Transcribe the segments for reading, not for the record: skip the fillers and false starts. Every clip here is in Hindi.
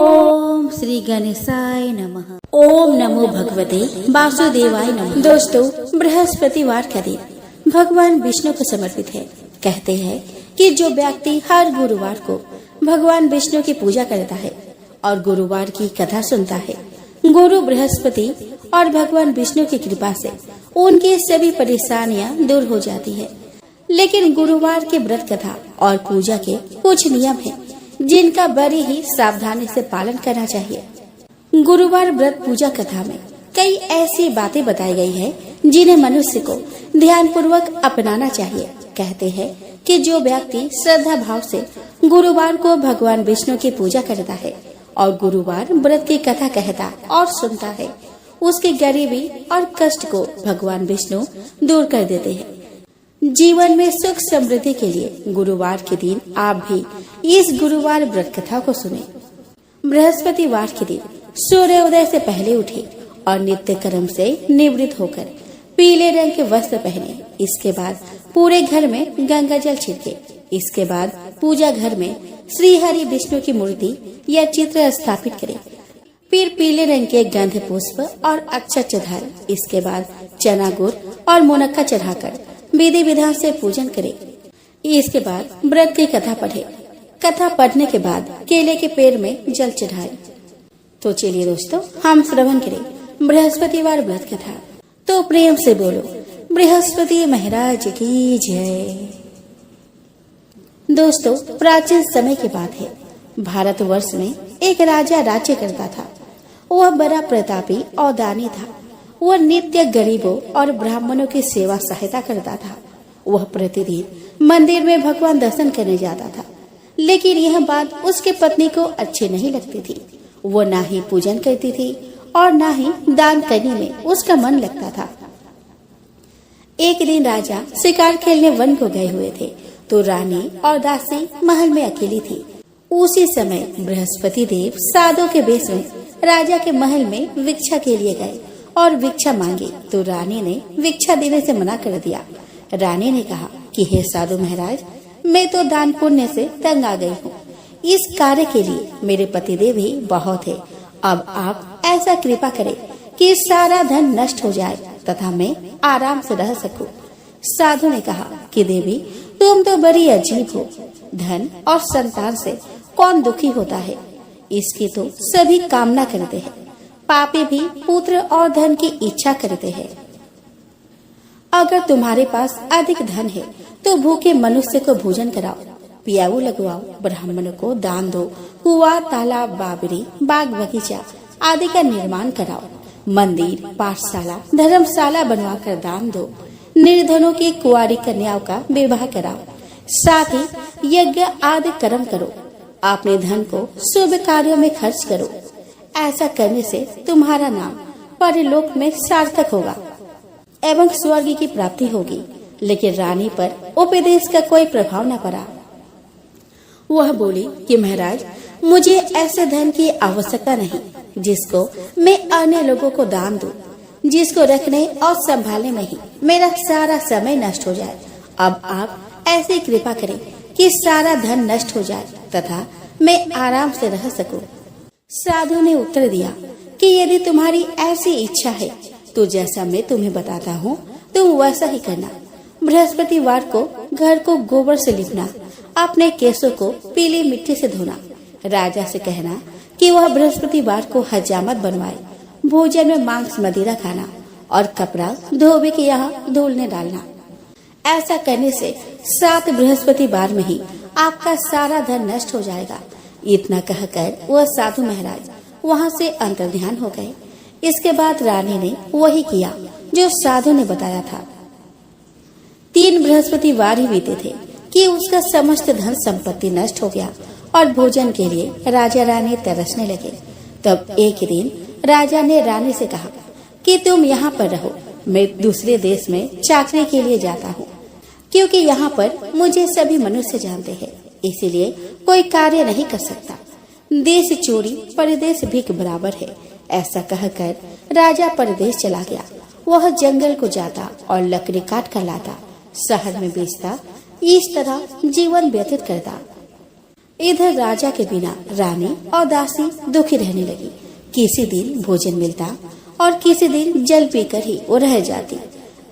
ओम श्री गणेशाय नमः। ओम नमो भगवते वासुदेवाय नमः। दोस्तों, बृहस्पतिवार का दिन भगवान विष्णु को समर्पित है। कहते हैं कि जो व्यक्ति हर गुरुवार को भगवान विष्णु की पूजा करता है और गुरुवार की कथा सुनता है, गुरु बृहस्पति और भगवान विष्णु की कृपा से उनकी सभी परेशानियां दूर हो जाती है। लेकिन गुरुवार के व्रत कथा और पूजा के कुछ नियम हैं, जिनका बड़ी ही सावधानी से पालन करना चाहिए। गुरुवार व्रत पूजा कथा में कई ऐसी बातें बताई गई है, जिन्हें मनुष्य को ध्यान पूर्वक अपनाना चाहिए। कहते हैं कि जो व्यक्ति श्रद्धा भाव से गुरुवार को भगवान विष्णु की पूजा करता है और गुरुवार व्रत की कथा कहता और सुनता है, उसकी गरीबी और कष्ट को भगवान विष्णु दूर कर देते हैं। जीवन में सुख समृद्धि के लिए गुरुवार के दिन आप भी इस गुरुवार व्रत कथा को सुने। बृहस्पतिवार के दिन सूर्योदय से पहले उठे और नित्य कर्म से निवृत्त होकर पीले रंग के वस्त्र पहने। इसके बाद पूरे घर में गंगा जल छिड़के। इसके बाद पूजा घर में श्री हरि विष्णु की मूर्ति या चित्र स्थापित करें। फिर पीले रंग के गंध पुष्प और अक्षत चढ़ाए। इसके बाद चना गुड़ और मुनक्का चढ़ाकर विधि विधान से पूजन करें। इसके बाद व्रत की कथा पढ़े। कथा पढ़ने के बाद केले के पेड़ में जल चढ़ाए। तो चलिए दोस्तों, हम श्रवण करें बृहस्पतिवार व्रत कथा। तो प्रेम से बोलो, बृहस्पति महाराज की जय। दोस्तों, प्राचीन समय की बात है। भारतवर्ष में एक राजा राज्य करता था। वह बड़ा प्रतापी और दानी था। वह नित्य गरीबों और ब्राह्मणों की सेवा सहायता करता था। वह प्रतिदिन मंदिर में भगवान दर्शन करने जाता था, लेकिन यह बात उसके पत्नी को अच्छी नहीं लगती थी। वो ना ही पूजन करती थी और ना ही दान करने में उसका मन लगता था। एक दिन राजा शिकार खेलने वन को गए हुए थे, तो रानी और दासी महल में अकेली थी। उसी समय बृहस्पति देव साधु के वेश में राजा के महल में भिक्षा के लिए गए और भिक्षा मांगी, तो रानी ने भिक्षा देने से मना कर दिया। रानी ने कहा कि हे साधु महाराज, मैं तो दान पुण्य से तंग आ गई हूँ। इस कार्य के लिए मेरे पतिदेव ही बहुत है। अब आप ऐसा कृपा करें कि सारा धन नष्ट हो जाए तथा मैं आराम से रह सकूं। साधु ने कहा कि देवी, तुम तो बड़ी अजीब हो। धन और संतान से कौन दुखी होता है? इसकी तो सभी कामना करते हैं। पापी भी पुत्र और धन की इच्छा करते हैं। अगर तुम्हारे पास अधिक धन है तो भूखे मनुष्य को भोजन कराओ, पियाऊ लगवाओ, ब्राह्मणों को दान दो, कुआं, तालाब, बावरी, बाग बगीचा आदि का निर्माण कराओ, मंदिर, पाठशाला, धर्मशाला बनवाकर दान दो, निर्धनों की कुंवारी कन्याओं का विवाह कराओ, साथ ही यज्ञ आदि कर्म करो। अपने धन को शुभ कार्यों में खर्च करो। ऐसा करने से तुम्हारा नाम परलोक में सार्थक होगा एवं स्वर्ग की प्राप्ति होगी। लेकिन रानी पर उपदेश का कोई प्रभाव न पड़ा। वह बोली कि महाराज, मुझे ऐसे धन की आवश्यकता नहीं जिसको मैं अन्य लोगों को दान दूं, जिसको रखने और संभालने में ही मेरा सारा समय नष्ट हो जाए। अब आप ऐसी कृपा करें कि सारा धन नष्ट हो जाए तथा मैं आराम से रह सकूं। साधु ने उत्तर दिया कि यदि तुम्हारी ऐसी इच्छा है तो जैसा मैं तुम्हें बताता हूँ तुम वैसा ही करना। बृहस्पतिवार को घर को गोबर से लिपना, अपने केसों को पीली मिट्टी से धोना, राजा से कहना कि वह बृहस्पतिवार को हजामत बनवाए, भोजन में मांस मदिरा खाना और कपड़ा धोबी के यहाँ धुलने डालना। ऐसा करने से 7 बृहस्पतिवार में ही आपका सारा धन नष्ट हो जाएगा। इतना कहकर वह साधु महाराज वहाँ से अंतर्ध्यान हो गए। इसके बाद रानी ने वही किया जो साधु ने बताया था। 3 बृहस्पतिवार ही बीते थे कि उसका समस्त धन संपत्ति नष्ट हो गया और भोजन के लिए राजा रानी तरसने लगे। तब एक दिन राजा ने रानी से कहा कि तुम यहाँ पर रहो, मैं दूसरे देश में चाकरी के लिए जाता हूँ, क्योंकि यहाँ पर मुझे सभी मनुष्य जानते हैं, इसीलिए कोई कार्य नहीं कर सकता। देश चोरी परदेश भीख बराबर है। ऐसा कहकर राजा परदेश चला गया। वह जंगल को जाता और लकड़ी काट कर लाता, शहर में बेचता। इस तरह जीवन व्यतीत करता। इधर राजा के बिना रानी और दासी दुखी रहने लगी। किसी दिन भोजन मिलता और किसी दिन जल पीकर ही वो रह जाती।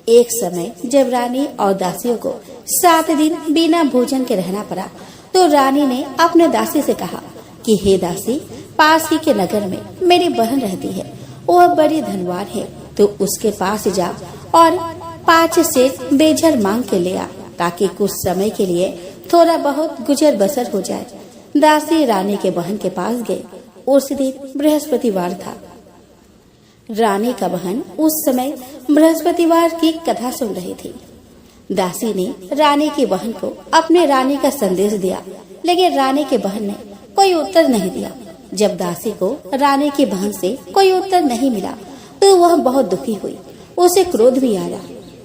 एक समय जब रानी और दासियों को 7 दिन बिना भोजन के रहना पड़ा, तो रानी ने अपने दासी से कहा कि हे दासी, पास ही के नगर में मेरी बहन रहती है, वह बड़ी धनवान है, तो उसके पास जा और 5 सेर बेझर मांग के ले आ, ताकि कुछ समय के लिए थोड़ा बहुत गुजर बसर हो जाए। दासी रानी के बहन के पास गई। उस दिन बृहस्पतिवार था। रानी का बहन उस समय बृहस्पतिवार की कथा सुन रही थी। दासी ने रानी की बहन को अपने रानी का संदेश दिया, लेकिन रानी के बहन ने कोई उत्तर नहीं दिया। जब दासी को रानी की बहन से कोई उत्तर नहीं मिला, तो वह बहुत दुखी हुई। उसे क्रोध भी आया।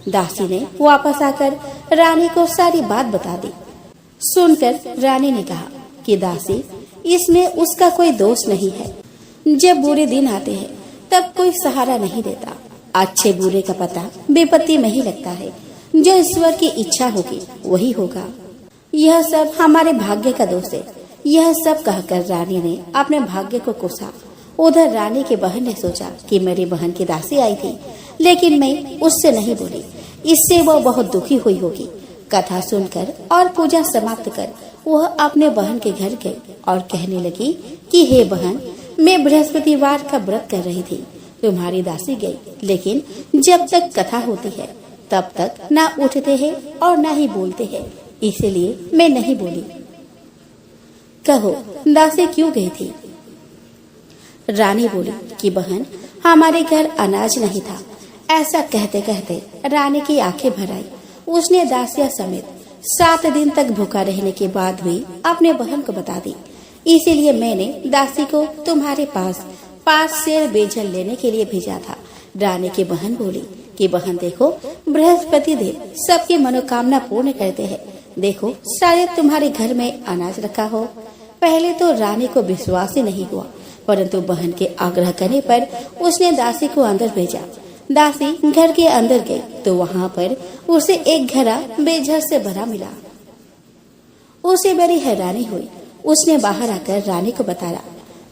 दासी ने वापस आकर रानी को सारी बात बता दी। सुनकर रानी ने कहा कि दासी, इसमें उसका कोई दोष नहीं है। जब बुरे दिन आते हैं तब कोई सहारा नहीं देता। अच्छे बुरे का पता विपत्ति में ही लगता है। जो ईश्वर की इच्छा होगी वही होगा। यह सब हमारे भाग्य का दोष है। यह सब कहकर रानी ने अपने भाग्य को कोसा। उधर रानी की बहन ने सोचा कि मेरी बहन की दासी आई थी, लेकिन मैं उससे नहीं बोली, इससे वो बहुत दुखी हुई होगी। कथा सुनकर और पूजा समाप्त कर वह अपने बहन के घर गई और कहने लगी कि हे बहन, मैं बृहस्पतिवार का व्रत कर रही थी। तुम्हारी दासी गई, लेकिन जब तक कथा होती है तब तक ना उठते हैं और ना ही बोलते हैं, इसलिए मैं नहीं बोली। कहो, दासी क्यों गई थी? रानी बोली कि बहन, हमारे घर अनाज नहीं था। ऐसा कहते कहते रानी की आंखें भर आई। उसने दासिया समेत 7 दिन तक भूखा रहने के बाद भी अपने बहन को बता दी। इसीलिए मैंने दासी को तुम्हारे पास 5 सेर बेजल लेने के लिए भेजा था। रानी की बहन बोली कि बहन देखो, बृहस्पति देव सबकी मनोकामना पूर्ण करते हैं। देखो, शायद तुम्हारे घर में अनाज रखा हो। पहले तो रानी को विश्वास ही नहीं हुआ, परंतु बहन के आग्रह करने पर उसने दासी को अंदर भेजा। दासी घर के अंदर गई तो वहाँ पर उसे एक घड़ा बेझर से भरा मिला। उसे बड़ी हैरानी हुई। उसने बाहर आकर रानी को बताया।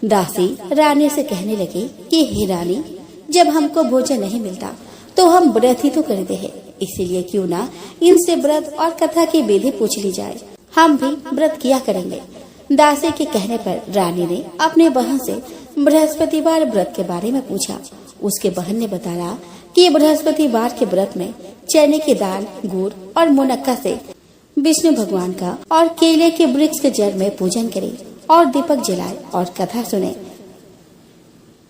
दासी रानी से कहने लगी कि हे रानी, जब हमको भोजन नहीं मिलता तो हम व्रत ही तो करते हैं, इसीलिए क्यों ना इनसे व्रत और कथा की विधि पूछ ली जाए। हम भी व्रत किया करेंगे। दासी के कहने पर रानी ने अपने बहन से बृहस्पतिवार व्रत के बारे में पूछा। उसके बहन ने बताया कि बृहस्पतिवार के व्रत में चने की दाल, गुड़ और मुनक्का से विष्णु भगवान का और केले के वृक्ष के जड़ में पूजन करे और दीपक जलाए और कथा सुने।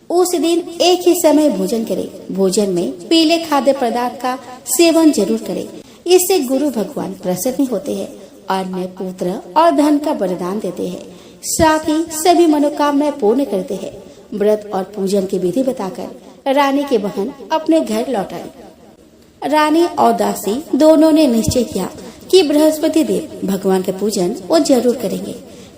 उस दिन एक ही समय भोजन करे। भोजन में पीले खाद्य पदार्थ का सेवन जरूर करे। इससे गुरु भगवान प्रसन्न होते हैं, अन्य पुत्र और धन का वरदान देते हैं, साथ ही सभी मनोकामनाएं पूर्ण करते हैं। व्रत और पूजन की विधि बताकर रानी की बहन अपने घर लौट आई। रानी और दासी दोनों ने निश्चय किया कि बृहस्पति देव भगवान के पूजन वो जरूर करेंगे।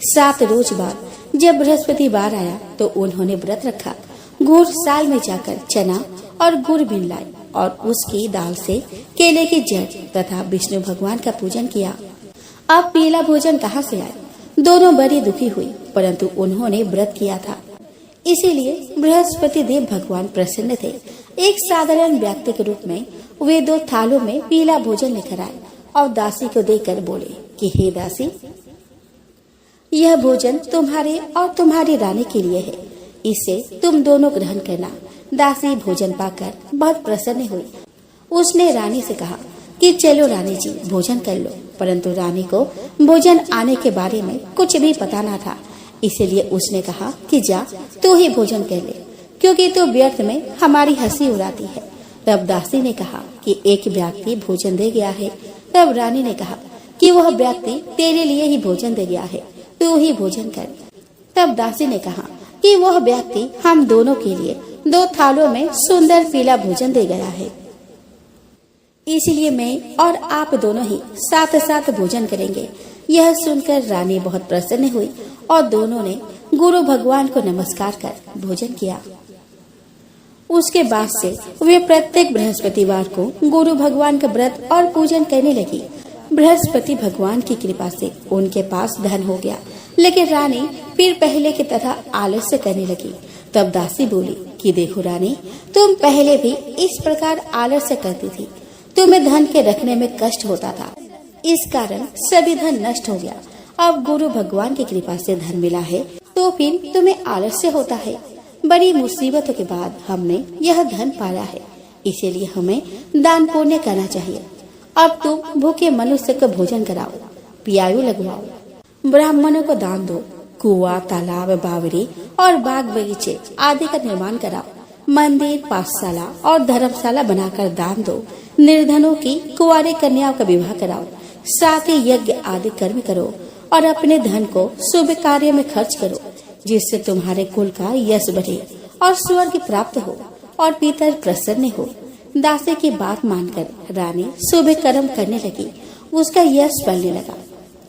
7 रोज बाद जब बृहस्पतिवार आया तो उन्होंने व्रत रखा। गुड़ साल में जाकर चना और गुड़ बीन लाए और उसकी दाल से केले की जड़ तथा विष्णु भगवान का पूजन किया। अब पीला भोजन कहाँ से आए? दोनों बड़ी दुखी हुई, परंतु उन्होंने व्रत किया था, इसीलिए बृहस्पति देव भगवान प्रसन्न थे। एक साधारण व्यक्ति के रूप में वे 2 थालों में पीला भोजन लेकर आए और दासी को देकर बोले कि हे दासी, यह भोजन तुम्हारे और तुम्हारी रानी के लिए है, इसे तुम दोनों ग्रहण करना। दासी भोजन पाकर बहुत प्रसन्न हुई। उसने रानी से कहा कि चलो रानी जी, भोजन कर लो। परंतु रानी को भोजन आने के बारे में कुछ भी पता न था, इसीलिए उसने कहा कि जा तू ही भोजन कर ले, क्योंकि तू व्यर्थ में हमारी हंसी उड़ाती है। तब दासी ने कहा कि एक व्यक्ति भोजन दे गया है। तब रानी ने कहा कि वह व्यक्ति तेरे लिए ही भोजन दे गया है, तू ही भोजन कर। तब दासी ने कहा कि वह व्यक्ति हम दोनों के लिए 2 थालों में सुंदर पीला भोजन दे गया है, इसलिए मैं और आप दोनों ही साथ साथ भोजन करेंगे। यह सुनकर रानी बहुत प्रसन्न हुई और दोनों ने गुरु भगवान को नमस्कार कर भोजन किया। उसके बाद से वे प्रत्येक बृहस्पतिवार को गुरु भगवान का व्रत और पूजन करने लगी। बृहस्पति भगवान की कृपा से उनके पास धन हो गया। लेकिन रानी फिर पहले की तरह आलस्य करने लगी। तब दासी बोली कि देखो रानी, तुम पहले भी इस प्रकार आलस्य करती थी। तुम्हें धन के रखने में कष्ट होता था, इस कारण सभी धन नष्ट हो गया। अब गुरु भगवान की कृपा से धन मिला है तो फिर तुम्हें आलस्य होता है। बड़ी मुसीबतों के बाद हमने यह धन पाया है, इसीलिए हमें दान पुण्य करना चाहिए। अब तुम भूखे मनुष्य को भोजन कराओ, पियायु लगवाओ, ब्राह्मणों को दान दो, कुआं, तालाब, बावड़ी और बाग बगीचे आदि का निर्माण कराओ, मंदिर, पाठशाला और धर्मशाला बनाकर दान दो, निर्धनों की कुंवारी कन्याओं का विवाह कराओ, साथ ही यज्ञ आदि कर्म करो और अपने धन को शुभ कार्य में खर्च करो, जिससे तुम्हारे कुल का यश बढ़े और स्वर्ग प्राप्त हो और पितर प्रसन्न हो। दासी की बात मानकर रानी शुभ कर्म करने लगी, उसका यश बढ़ने लगा।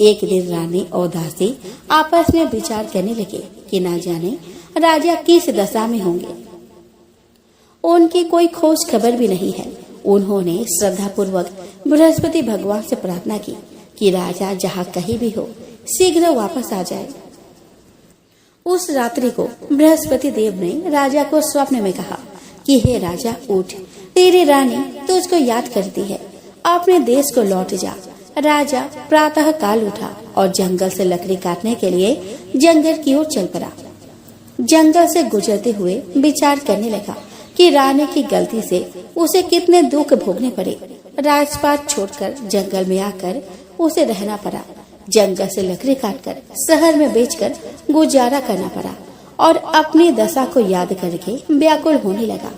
एक दिन रानी और दासी आपस में विचार करने लगे कि ना जाने राजा किस दशा में होंगे। उनकी कोई खोज खबर भी नहीं है। उन्होंने श्रद्धा पूर्वक बृहस्पति भगवान से प्रार्थना की कि राजा जहाँ कहीं भी हो शीघ्र वापस आ जाए। उस रात्रि को बृहस्पति देव ने राजा को स्वप्न में कहा कि हे राजा, उठ, तेरी रानी तुझको याद करती है, अपने देश को लौट जा। राजा प्रातः काल उठा और जंगल से लकड़ी काटने के लिए जंगल की ओर चल पड़ा। जंगल से गुजरते हुए विचार करने लगा कि रानी की गलती से उसे कितने दुख भोगने पड़े। राजपाट छोड़कर जंगल में आकर उसे रहना पड़ा। जंगल से लकड़ी काटकर शहर में बेचकर गुजारा करना पड़ा और अपनी दशा को याद करके व्याकुल होने लगा।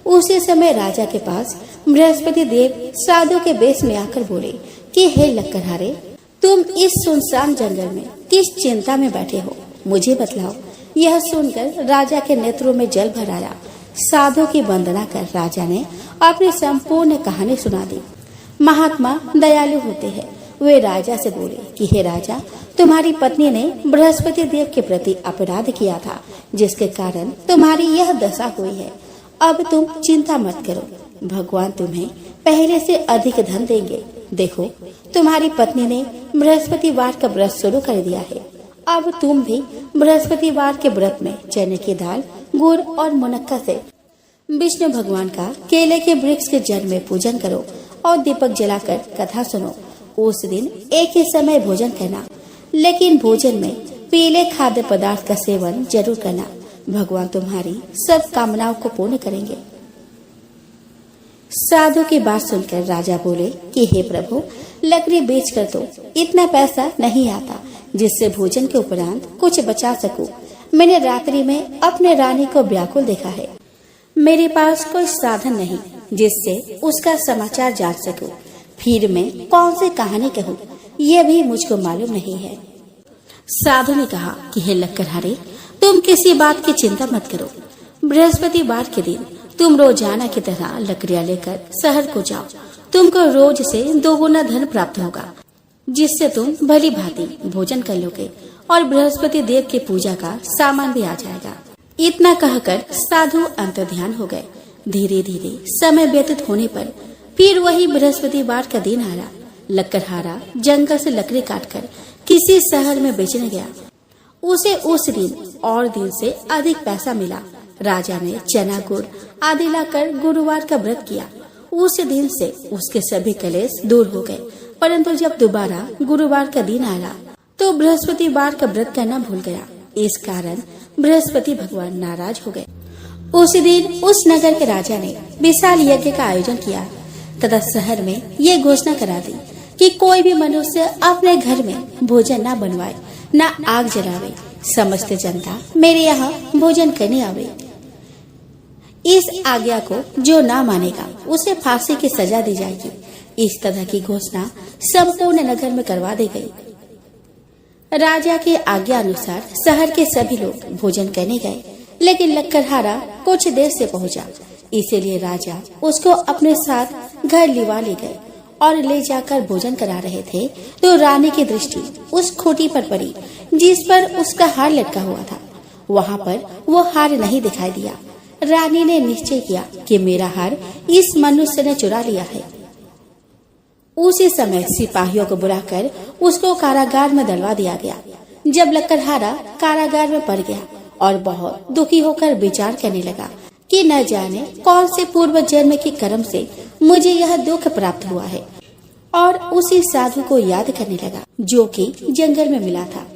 उसी समय राजा के पास बृहस्पति देव साधु के वेश में आकर बोले कि हे लक्कड़हारे, तुम इस सुनसान जंगल में किस चिंता में बैठे हो, मुझे बतलाओ। यह सुनकर राजा के नेत्रों में जल भर आया। साधु की वंदना कर राजा ने अपनी संपूर्ण कहानी सुना दी। महात्मा दयालु होते हैं। वे राजा से बोले कि हे राजा, तुम्हारी पत्नी ने बृहस्पति देव के प्रति अपराध किया था, जिसके कारण तुम्हारी यह दशा हुई है। अब तुम चिंता मत करो, भगवान तुम्हें पहले से अधिक धन देंगे। देखो, तुम्हारी पत्नी ने बृहस्पतिवार का व्रत शुरू कर दिया है। अब तुम भी बृहस्पतिवार के व्रत में चने की दाल, गुड़ और मुनक्का से विष्णु भगवान का केले के वृक्ष के जड़ में पूजन करो और दीपक जलाकर कथा सुनो। उस दिन एक ही समय भोजन करना, लेकिन भोजन में पीले खाद्य पदार्थ का सेवन जरूर करना। भगवान तुम्हारी सब कामनाओं को पूर्ण करेंगे। साधु की बात सुनकर राजा बोले कि हे प्रभु, लकड़ी बेचकर तो इतना पैसा नहीं आता जिससे भोजन के उपरांत कुछ बचा सकूं। मैंने रात्रि में अपने रानी को व्याकुल देखा है। मेरे पास कोई साधन नहीं जिससे उसका समाचार जान सकूं। फिर मैं कौन सी कहानी कहूँ, यह भी मुझको मालूम नहीं है। साधु ने कहा कि हे लक्कड़हारे, तुम किसी बात की चिंता मत करो। बृहस्पतिवार के दिन तुम रोजाना की तरह लकड़ियां लेकर शहर को जाओ। तुमको रोज से 2 गुना धन प्राप्त होगा, जिससे तुम भली भांति भोजन कर लोगे और बृहस्पति देव की पूजा का सामान भी आ जाएगा। इतना कहकर साधु अंतर्ध्यान हो गए। धीरे धीरे समय व्यतीत होने पर फिर वही बृहस्पतिवार का दिन आया। लक्कड़हारा जंगल से लकड़ी काटकर किसी शहर में बेचने गया। उसे उस दिन और दिन से अधिक पैसा मिला। राजा ने चना गुड़ आदि लाकर गुरुवार का व्रत किया। उस दिन से उसके सभी कलेश दूर हो गए। परंतु जब दोबारा गुरुवार का दिन आया तो बृहस्पतिवार का व्रत करना भूल गया। इस कारण बृहस्पति भगवान नाराज हो गए। उसी दिन उस नगर के राजा ने विशाल यज्ञ का आयोजन किया तथा शहर में ये घोषणा करा दी कि कोई भी मनुष्य अपने घर में भोजन न बनवाए, न आग जलावे। समस्त जनता मेरे यहाँ भोजन करने आवे। इस आज्ञा को जो न मानेगा उसे फांसी की सजा दी जाएगी। इस तरह की घोषणा संपूर्ण नगर में करवा दी गई। राजा की आज्ञा अनुसार शहर के सभी लोग भोजन करने गए, लेकिन लक्कड़हारा कुछ देर से पहुंचा। इसीलिए राजा उसको अपने साथ घर लिवा ले गए और ले जाकर भोजन करा रहे थे तो रानी की दृष्टि उस खूंटी पर पड़ी जिस पर उसका हार लटका हुआ था। वहाँ पर वो हार नहीं दिखाई दिया। रानी ने निश्चय किया कि मेरा हार इस मनुष्य ने चुरा लिया है। उसी समय सिपाहियों को बुलाकर उसको कारागार में डलवा दिया गया। जब लकड़हारा कारागार में पड़ गया और बहुत दुखी होकर विचार करने लगा कि न जाने कौन से पूर्व जन्म के कर्म से मुझे यह दुख प्राप्त हुआ है, और उसी साधु को याद करने लगा जो कि जंगल में मिला था।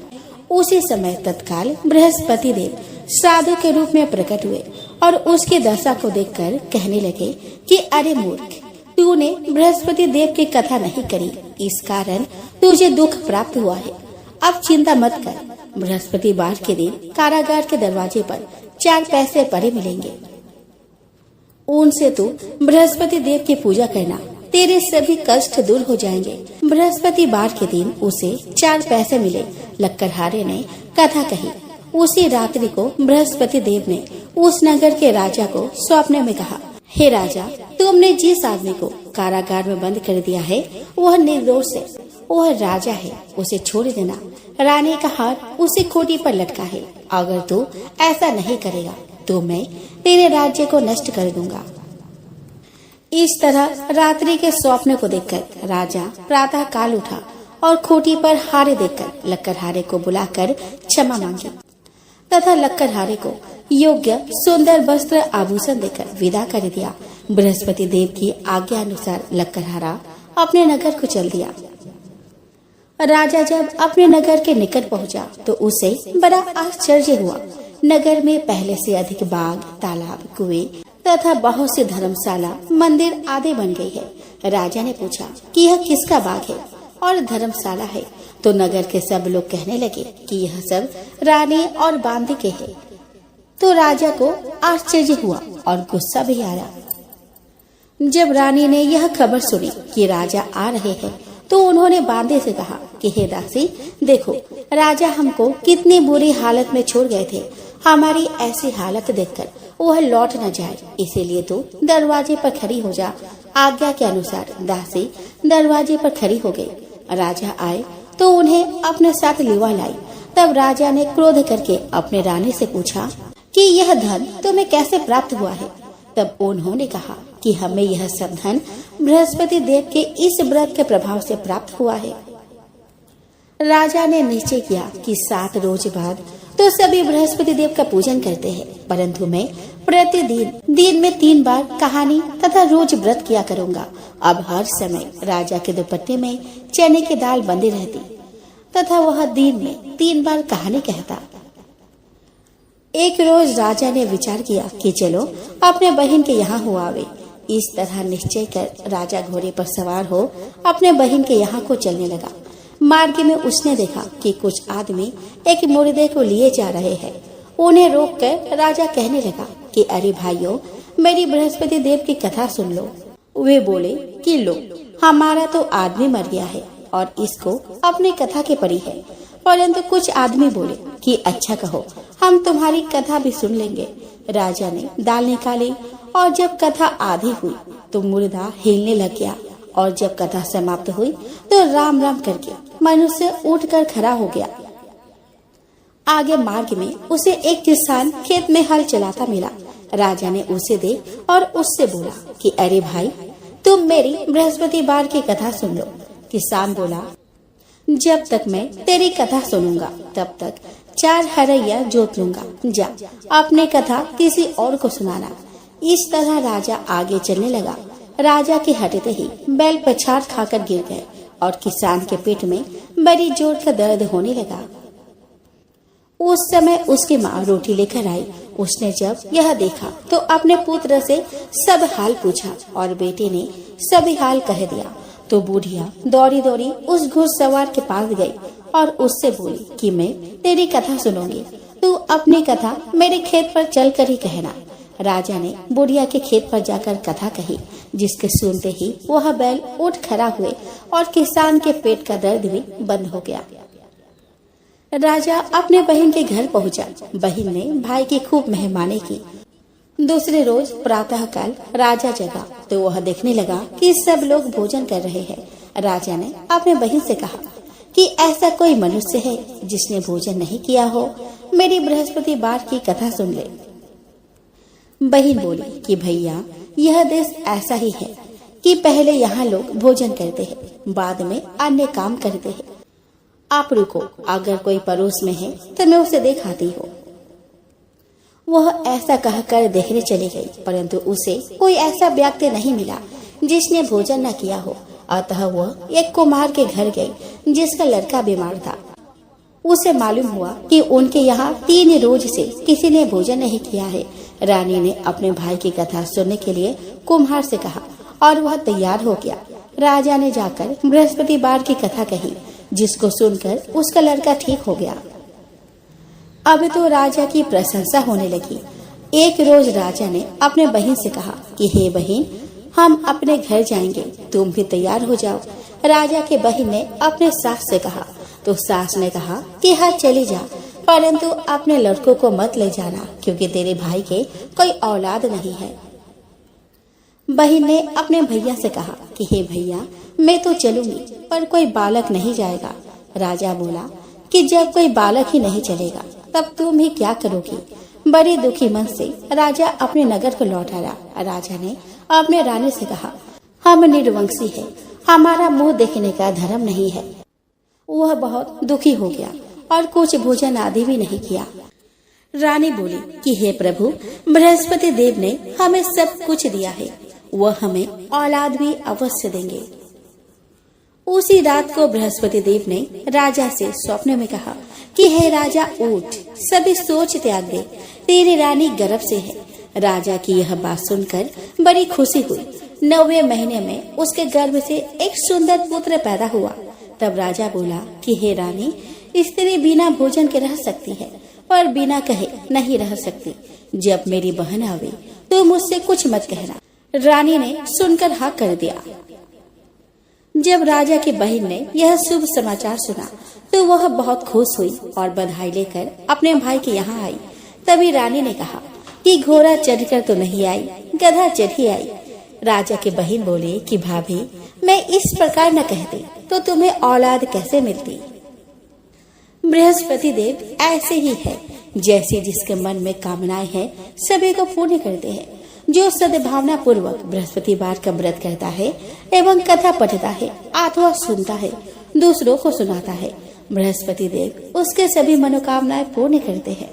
उसी समय तत्काल बृहस्पति देव साधु के रूप में प्रकट हुए और उसकी दशा को देखकर कहने लगे कि अरे मूर्ख, तूने बृहस्पति देव की कथा नहीं करी, इस कारण तुझे दुख प्राप्त हुआ है। अब चिंता मत कर, बृहस्पतिवार के दिन कारागार के दरवाजे पर 4 पैसे पड़े मिलेंगे, उनसे तू बृहस्पति देव की पूजा करना, तेरे सभी कष्ट दूर हो जाएंगे। बृहस्पतिवार के दिन उसे 4 पैसे मिले। लकड़हारे ने कथा कही। उसी रात्रि को बृहस्पति देव ने उस नगर के राजा को स्वप्न में कहा, हे राजा, तुमने जिस आदमी को कारागार में बंद कर दिया है वह निर्दोष है, वह राजा है, उसे छोड़ देना। रानी का हार उसी खूंटी पर लटका है, अगर तू ऐसा नहीं करेगा तो मैं तेरे राज्य को नष्ट कर दूंगा। इस तरह रात्रि के स्वप्न को देखकर राजा प्रातः काल उठा और खूंटी पर हारे देखकर लकड़हारे को बुलाकर क्षमा मांगी तथा लकड़हारे को योग्य सुंदर वस्त्र आभूषण देकर विदा कर दिया। बृहस्पति देव की आज्ञा अनुसार लकड़हारा अपने नगर को चल दिया। राजा जब अपने नगर के निकट पहुंचा तो उसे बड़ा आश्चर्य हुआ। नगर में पहले से अधिक बाग, तालाब, कुएं तथा बहुत सी धर्मशाला, मंदिर आदि बन गई है। राजा ने पूछा कि यह किसका बाग है और धर्मशाला है, तो नगर के सब लोग कहने लगे कि यह सब रानी और बांदी के है। तो राजा को आश्चर्य हुआ और गुस्सा भी आया। जब रानी ने यह खबर सुनी कि राजा आ रहे हैं तो उन्होंने बांदे से कहा कि हे दासी, देखो राजा हमको कितनी बुरी हालत में छोड़ गए थे, हमारी ऐसी हालत देखकर वह लौट न जाए, इसीलिए तू दरवाजे पर खड़ी हो जा। आज्ञा के अनुसार दासी दरवाजे पर खड़ी हो गई। राजा आए तो उन्हें अपने साथ लिवा लाई। तब राजा ने क्रोध करके अपने रानी से पूछा कि यह धन तुम्हें कैसे प्राप्त हुआ है। तब उन्होंने कहा कि हमें यह सब धन बृहस्पति देव के इस व्रत के प्रभाव से प्राप्त हुआ है। राजा ने निश्चय किया कि 7 रोज बाद तो सभी बृहस्पति देव का पूजन करते हैं, परंतु मैं प्रतिदिन दिन में 3 बार कहानी तथा रोज व्रत किया करूंगा। अब हर समय राजा के दुपट्टे में चने की दाल बंधी रहती तथा वह दिन में 3 बार कहानी कहता। एक रोज राजा ने विचार किया कि चलो अपने बहन के यहाँ हो आवे। इस तरह निश्चय कर राजा घोड़े पर सवार हो अपने बहन के यहाँ को चलने लगा। मार्ग में उसने देखा कि कुछ आदमी एक मुर्दे को लिए जा रहे हैं। उन्हें रोककर राजा कहने लगा कि अरे भाइयों, मेरी बृहस्पति देव की कथा सुन लो। वे बोले कि लो, हमारा तो आदमी मर गया है और इसको अपनी कथा के पड़ी है। परंतु कुछ आदमी बोले कि अच्छा कहो, हम तुम्हारी कथा भी सुन लेंगे। राजा ने दाल निकाली और जब कथा आधी हुई तो मुर्दा हिलने लग गया, और जब कथा समाप्त हुई तो राम राम करके मनुष्य उठकर खड़ा हो गया। आगे मार्ग में उसे एक किसान खेत में हल चलाता मिला। राजा ने उसे देख और उससे बोला कि अरे भाई, तुम मेरी बृहस्पतिवार की कथा सुन लो। किसान बोला, जब तक मैं तेरी कथा सुनूंगा तब तक 4 हरैया जोत लूंगा। जा अपनी कथा किसी और को सुनाना। इस तरह राजा आगे चलने लगा। राजा के हटते ही बैल पछाड़ खाकर गिर गए और किसान के पेट में बड़ी जोर का दर्द होने लगा। उस समय उसकी माँ रोटी लेकर आई। उसने जब यह देखा तो अपने पुत्र से सब हाल पूछा और बेटे ने सभी हाल कह दिया। तो बूढ़िया दौड़ी दौड़ी उस घुड़सवार के पास गई और उससे बोली कि मैं तेरी कथा सुनूंगी, तू अपनी कथा मेरे खेत पर चल कर ही कहना। राजा ने बुढ़िया के खेत पर जाकर कथा कही, जिसके सुनते ही वह बैल उठ खड़ा हुए और किसान के पेट का दर्द भी बंद हो गया। राजा अपने बहन के घर पहुंचा। बहन ने भाई की खूब मेहमानी की। दूसरे रोज प्रातः काल राजा जगा तो वह देखने लगा कि सब लोग भोजन कर रहे हैं। राजा ने अपने बहन से कहा कि ऐसा कोई मनुष्य है जिसने भोजन नहीं किया हो, मेरी बृहस्पतिवार की कथा सुन ले। बहन बोली कि भैया, यह देश ऐसा ही है कि पहले यहाँ लोग भोजन करते हैं, बाद में अन्य काम करते हैं। आप रुको, अगर कोई पड़ोस में है तो मैं उसे दिखाती हूँ। वह ऐसा कहकर देखने चली गई, परंतु उसे कोई ऐसा व्यक्ति नहीं मिला जिसने भोजन न किया हो। अतः वह एक कुम्हार के घर गई जिसका लड़का बीमार था। उसे मालूम हुआ कि उनके यहाँ 3 रोज से किसी ने भोजन नहीं किया है। रानी ने अपने भाई की कथा सुनने के लिए कुम्हार से कहा और वह तैयार हो गया। राजा ने जाकर बृहस्पतिवार की कथा कही, जिसको सुनकर उसका लड़का ठीक हो गया। अब तो राजा की प्रशंसा होने लगी। एक रोज राजा ने अपने बहन से कहा कि हे बहन, हम अपने घर जाएंगे, तुम भी तैयार हो जाओ। राजा के बहन ने अपने सास से कहा तो सास ने कहा कि हाँ चली जा, परंतु अपने लड़कों को मत ले जाना, क्योंकि तेरे भाई के कोई औलाद नहीं है। बहन ने अपने भैया से कहा कि हे भैया, मैं तो चलूंगी, पर कोई बालक नहीं जाएगा। राजा बोला कि जब कोई बालक ही नहीं चलेगा तब तुम ही क्या करोगी। बड़ी दुखी मन से राजा अपने नगर को लौट आया। राजा ने अपने रानी से कहा, हम निर्वंशी है, हमारा मुंह देखने का धर्म नहीं है। वह बहुत दुखी हो गया और कुछ भोजन आदि भी नहीं किया। रानी बोली कि हे प्रभु, बृहस्पति देव ने हमें सब कुछ दिया है, वह हमें औलाद भी अवश्य देंगे। उसी रात को बृहस्पति देव ने राजा से स्वप्न में कहा कि हे राजा, उठ, सभी सोच त्याग दे, तेरी रानी गर्भ से है। राजा की यह बात सुनकर बड़ी खुशी हुई। 9वें महीने में उसके गर्भ से एक सुंदर पुत्र पैदा हुआ। तब राजा बोला कि हे रानी, स्त्री बिना भोजन के रह सकती है, पर बिना कहे नहीं रह सकती। जब मेरी बहन आवे तो मुझसे कुछ मत कहना। रानी ने सुनकर हाँ कर दिया। जब राजा की बहन ने यह शुभ समाचार सुना तो वह बहुत खुश हुई और बधाई लेकर अपने भाई के यहाँ आई। तभी रानी ने कहा कि घोड़ा चढ़कर तो नहीं आई, गधा चढ़ ही आई। राजा की बहन बोली कि भाभी, मैं इस प्रकार न कहती तो तुम्हें औलाद कैसे मिलती। बृहस्पति देव ऐसे ही है, जैसे जिसके मन में कामनाएं हैं सभी को पूर्ण करते हैं। जो सद्भावना पूर्वक बृहस्पतिवार का व्रत करता है एवं कथा पढ़ता है अथवा सुनता है, दूसरों को सुनाता है, बृहस्पति देव उसके सभी मनोकामनाएं पूर्ण करते हैं।